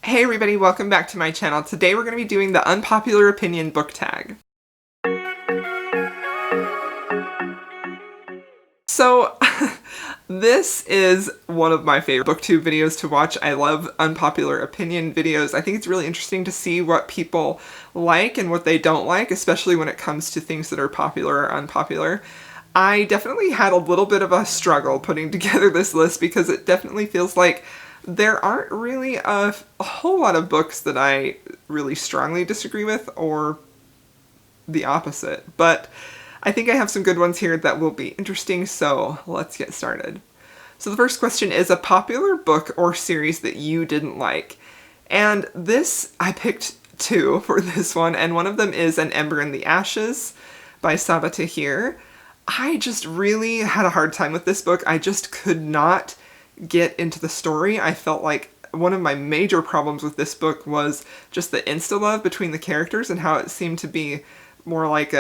Hey everybody, welcome back to my channel. Today we're going to be doing the Unpopular Opinion book tag. So, this is one of my favorite booktube videos to watch. I love unpopular opinion videos. I think it's really interesting to see what people like and what they don't like, especially when it comes to things that are popular or unpopular. I definitely had a little bit of a struggle putting together this list because it definitely feels like there aren't really a whole lot of books that I really strongly disagree with, or the opposite. But I think I have some good ones here that will be interesting, so let's get started. So the first question is a popular book or series that you didn't like. And this, I picked two for this one, and one of them is An Ember in the Ashes by Sabaa Tahir. I just really had a hard time with this book. I just could not get into the story. I felt like one of my major problems with this book was just the insta-love between the characters and how it seemed to be more like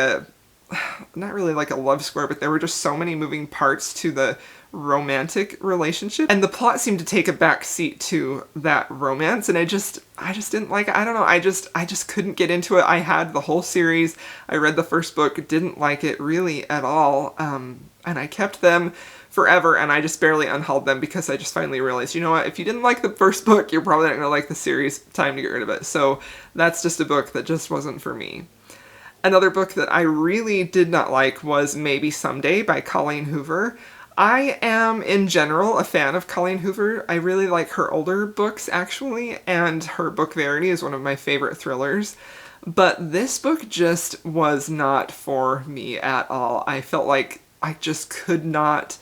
not really like a love square, but there were just so many moving parts to the romantic relationship, and the plot seemed to take a back seat to that romance, and I just didn't like it. I don't know, I just couldn't get into it. I had the whole series, I read the first book, didn't like it really at all, and I kept them forever, and I just barely unhauled them because I just finally realized, you know what, if you didn't like the first book, you're probably not going to like the series. Time to get rid of it. So that's just a book that just wasn't for me. Another book that I really did not like was Maybe Someday by Colleen Hoover. I am, in general, a fan of Colleen Hoover. I really like her older books, actually, and her book Verity is one of my favorite thrillers. But this book just was not for me at all. I felt like I just could not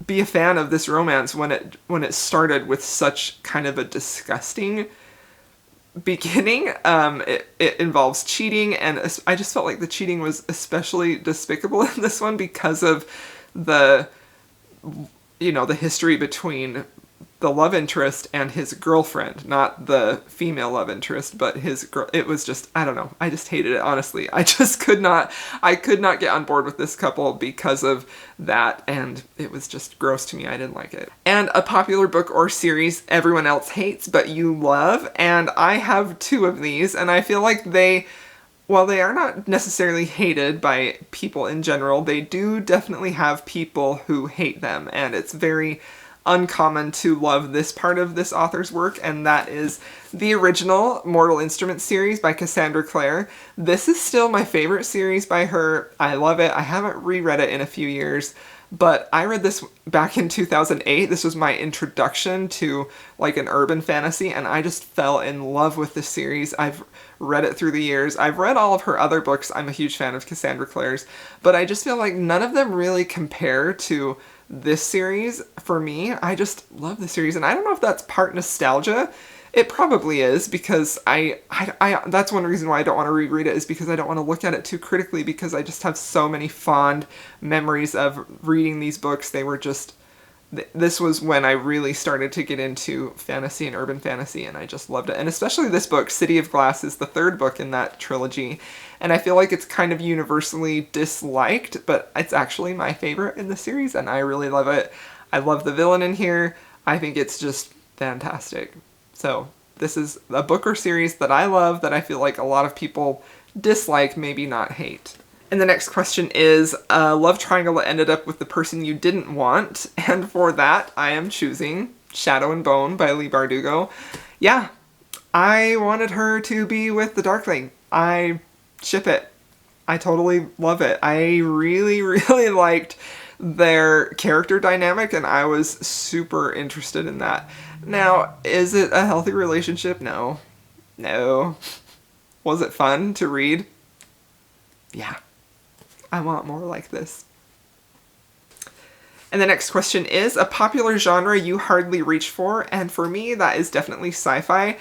be a fan of this romance when it started with such kind of a disgusting beginning. It involves cheating, and I just felt like the cheating was especially despicable in this one because of the history between the love interest and his girlfriend, not the female love interest, but his girl. It was just, I don't know, I just hated it, honestly. I could not get on board with this couple because of that, and it was just gross to me. I didn't like it. And a popular book or series everyone else hates but you love, and I have two of these, and I feel like while they are not necessarily hated by people in general, they do definitely have people who hate them, and it's very uncommon to love this part of this author's work, and that is the original Mortal Instruments series by Cassandra Clare. This is still my favorite series by her. I love it. I haven't reread it in a few years, but I read this back in 2008. This was my introduction to like an urban fantasy, and I just fell in love with this series. I've read it through the years. I've read all of her other books. I'm a huge fan of Cassandra Clare's, but I just feel like none of them really compare to this series for me. I just love the series, and I don't know if that's part nostalgia. It probably is, because I that's one reason why I don't want to reread it, is because I don't want to look at it too critically, because I just have so many fond memories of reading these books. They were just, this was when I really started to get into fantasy and urban fantasy, and I just loved it. And especially this book, City of Glass, is the third book in that trilogy, and I feel like it's kind of universally disliked, but it's actually my favorite in the series, and I really love it. I love the villain in here. I think it's just fantastic. So this is a book or series that I love, that I feel like a lot of people dislike, maybe not hate. And the next question is a love triangle that ended up with the person you didn't want, and for that I am choosing Shadow and Bone by Leigh Bardugo. Yeah, I wanted her to be with the Darkling. I ship it. I totally love it. I really, really liked their character dynamic, and I was super interested in that. Now, is it a healthy relationship? No. No. Was it fun to read? Yeah. I want more like this. And the next question is a popular genre you hardly reach for, and for me that is definitely sci-fi.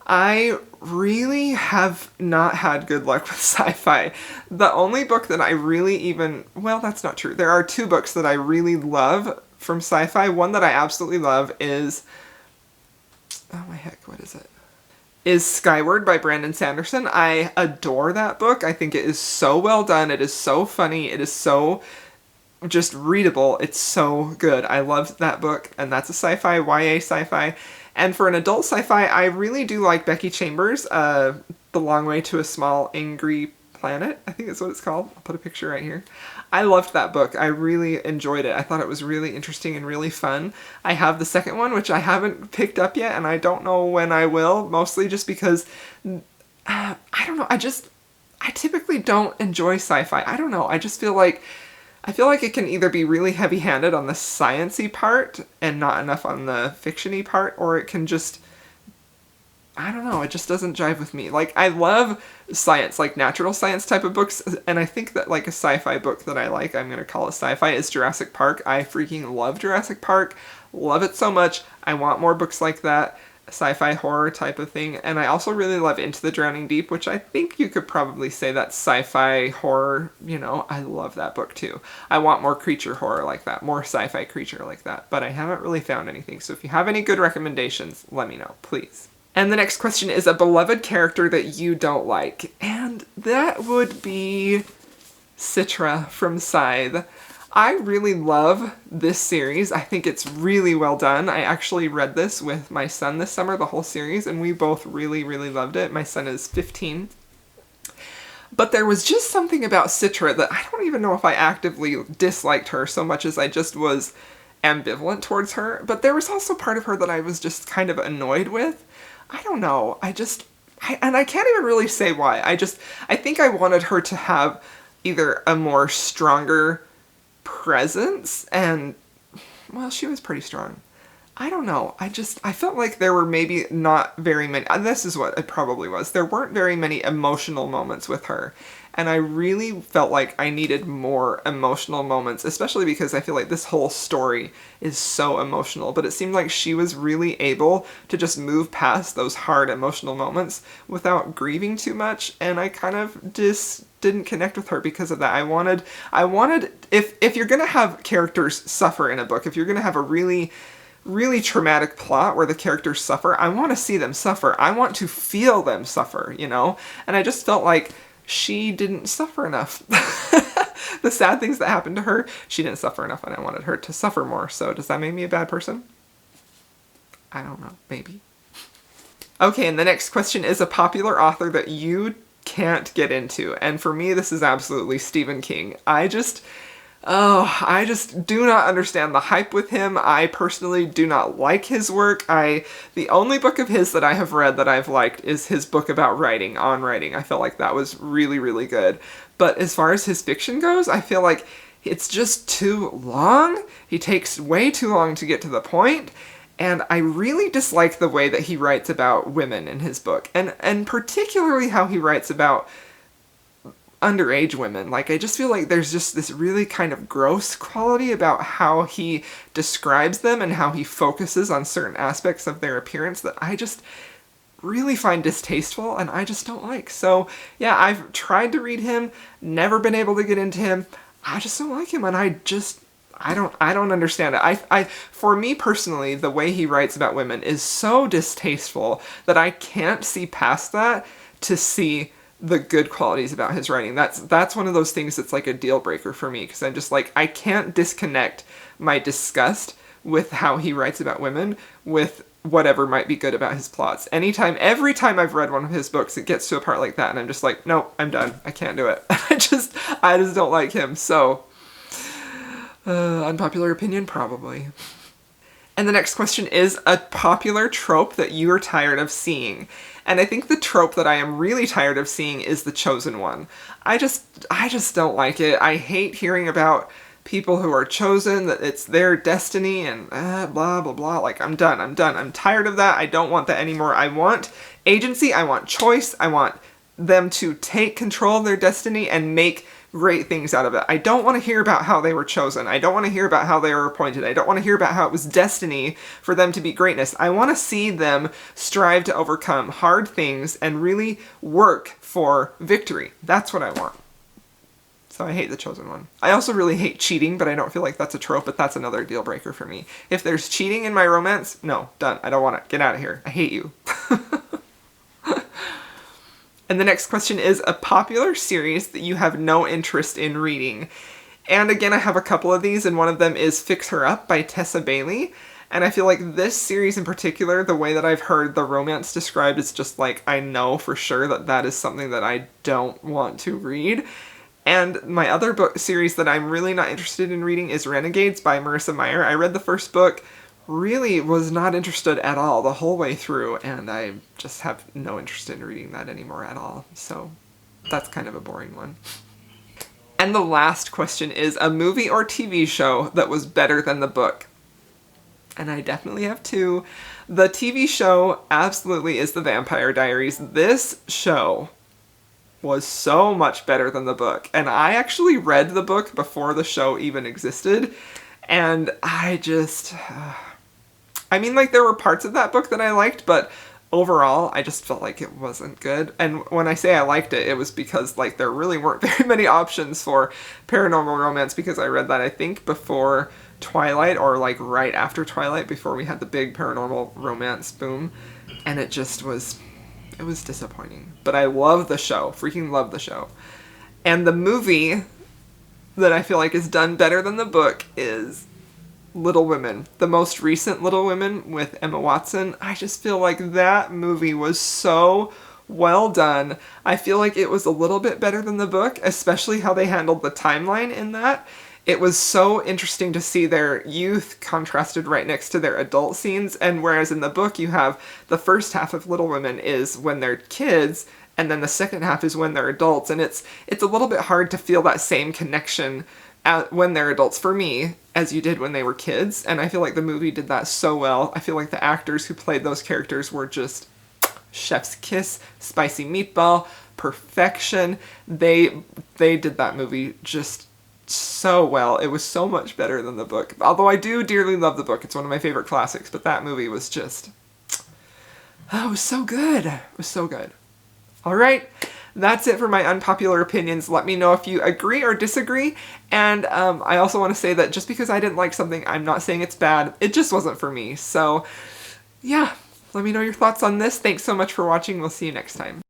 I really have not had good luck with sci-fi. The only book that I really well, that's not true. There are two books that I really love from sci-fi. One that I absolutely love is, oh my heck, what is it? Is Skyward by Brandon Sanderson. I adore that book. I think it is so well done. It is so funny. It is so just readable. It's so good. I love that book, and that's a YA sci-fi. And for an adult sci-fi, I really do like Becky Chambers, The Long Way to a Small Angry Planet, I think that's what it's called. I'll put a picture right here. I loved that book. I really enjoyed it. I thought it was really interesting and really fun. I have the second one, which I haven't picked up yet, and I don't know when I will, mostly just because, I don't know, I typically don't enjoy sci-fi. I don't know, I feel like it can either be really heavy-handed on the science-y part and not enough on the fiction-y part, or it can just, I don't know, it just doesn't jive with me. Like, I love science, like natural science type of books, and I think that like a sci-fi book that I like, I'm gonna call it sci-fi, is Jurassic Park. I freaking love Jurassic Park. Love it so much. I want more books like that, sci-fi horror type of thing. And I also really love Into the Drowning Deep, which I think you could probably say that's sci-fi horror, you know. I love that book too. I want more creature horror like that, more sci-fi creature like that, but I haven't really found anything. So if you have any good recommendations, let me know, please. And the next question is a beloved character that you don't like. And that would be Citra from Scythe. I really love this series. I think it's really well done. I actually read this with my son this summer, the whole series, and we both really, really loved it. My son is 15. But there was just something about Citra that I don't even know if I actively disliked her so much as I just was ambivalent towards her. But there was also part of her that I was just kind of annoyed with. I don't know, and I can't even really say why. I think I wanted her to have either a more stronger presence, and, well, she was pretty strong. I don't know, I felt like there were maybe not very many, this is what it probably was, there weren't very many emotional moments with her. And I really felt like I needed more emotional moments, especially because I feel like this whole story is so emotional. But it seemed like she was really able to just move past those hard emotional moments without grieving too much. And I kind of just didn't connect with her because of that. I wanted, if you're going to have characters suffer in a book, if you're going to have a really traumatic plot where the characters suffer, I want to see them suffer. I want to feel them suffer, you know? And I just felt like she didn't suffer enough. The sad things that happened to her, she didn't suffer enough, and I wanted her to suffer more. So does that make me a bad person? I don't know, maybe. Okay, and the next question is a popular author that you can't get into. And for me, this is absolutely Stephen King. I just do not understand the hype with him. I personally do not like his work. The only book of his that I have read that I've liked is his book about writing, on writing. I felt like that was really, really good. But as far as his fiction goes, I feel like it's just too long. He takes way too long to get to the point. And I really dislike the way that he writes about women in his book. And particularly how he writes about underage women. Like, I just feel like there's just this really kind of gross quality about how he describes them and how he focuses on certain aspects of their appearance that I just really find distasteful and I just don't like. So yeah, I've tried to read him, never been able to get into him. I just don't like him, and I don't understand it. For me personally, the way he writes about women is so distasteful that I can't see past that to see the good qualities about his writing. That's one of those things that's like a deal breaker for me, because I'm just like, I can't disconnect my disgust with how he writes about women with whatever might be good about his plots. Every time I've read one of his books, it gets to a part like that, and I'm just like, nope, I'm done. I can't do it. I just don't like him. So, unpopular opinion, probably. And the next question is a popular trope that you are tired of seeing. And I think the trope that I am really tired of seeing is the chosen one. I just don't like it. I hate hearing about people who are chosen, that it's their destiny and blah, blah, blah. Like, I'm done. I'm tired of that. I don't want that anymore. I want agency. I want choice. I want them to take control of their destiny and make great things out of it. I don't want to hear about how they were chosen. I don't want to hear about how they were appointed. I don't want to hear about how it was destiny for them to be greatness. I want to see them strive to overcome hard things and really work for victory. That's what I want. So I hate the chosen one. I also really hate cheating, but I don't feel like that's a trope, but that's another deal breaker for me. If there's cheating in my romance, no, done. I don't want it. Get out of here. I hate you. And the next question is a popular series that you have no interest in reading. And again, I have a couple of these, and one of them is Fix Her Up by Tessa Bailey. And I feel like this series in particular, the way that I've heard the romance described, is just like, I know for sure that that is something that I don't want to read. And my other book series that I'm really not interested in reading is Renegades by Marissa Meyer. I read the first book, really was not interested at all the whole way through, and I just have no interest in reading that anymore at all. So that's kind of a boring one. And the last question is a movie or TV show that was better than the book. And I definitely have two. The TV show absolutely is The Vampire Diaries. This show was so much better than the book. And I actually read the book before the show even existed. And I just... I mean, like, there were parts of that book that I liked, but overall, I just felt like it wasn't good. And when I say I liked it, it was because, like, there really weren't very many options for paranormal romance, because I read that, I think, before Twilight, or, like, right after Twilight, before we had the big paranormal romance boom. And it just was... it was disappointing. But I love the show. Freaking love the show. And the movie that I feel like is done better than the book is Little Women. The most recent Little Women with Emma Watson. I just feel like that movie was so well done. I feel like it was a little bit better than the book, especially how they handled the timeline in that. It was so interesting to see their youth contrasted right next to their adult scenes, and whereas in the book you have the first half of Little Women is when they're kids, and then the second half is when they're adults, and it's a little bit hard to feel that same connection when they're adults, for me, as you did when they were kids, and I feel like the movie did that so well. I feel like the actors who played those characters were just chef's kiss, spicy meatball, perfection. They did that movie just so well. It was so much better than the book. Although I do dearly love the book. It's one of my favorite classics, but that movie was just... oh, it was so good. It was so good. All right. That's it for my unpopular opinions. Let me know if you agree or disagree. And I also want to say that just because I didn't like something, I'm not saying it's bad. It just wasn't for me. So, yeah. Let me know your thoughts on this. Thanks so much for watching. We'll see you next time.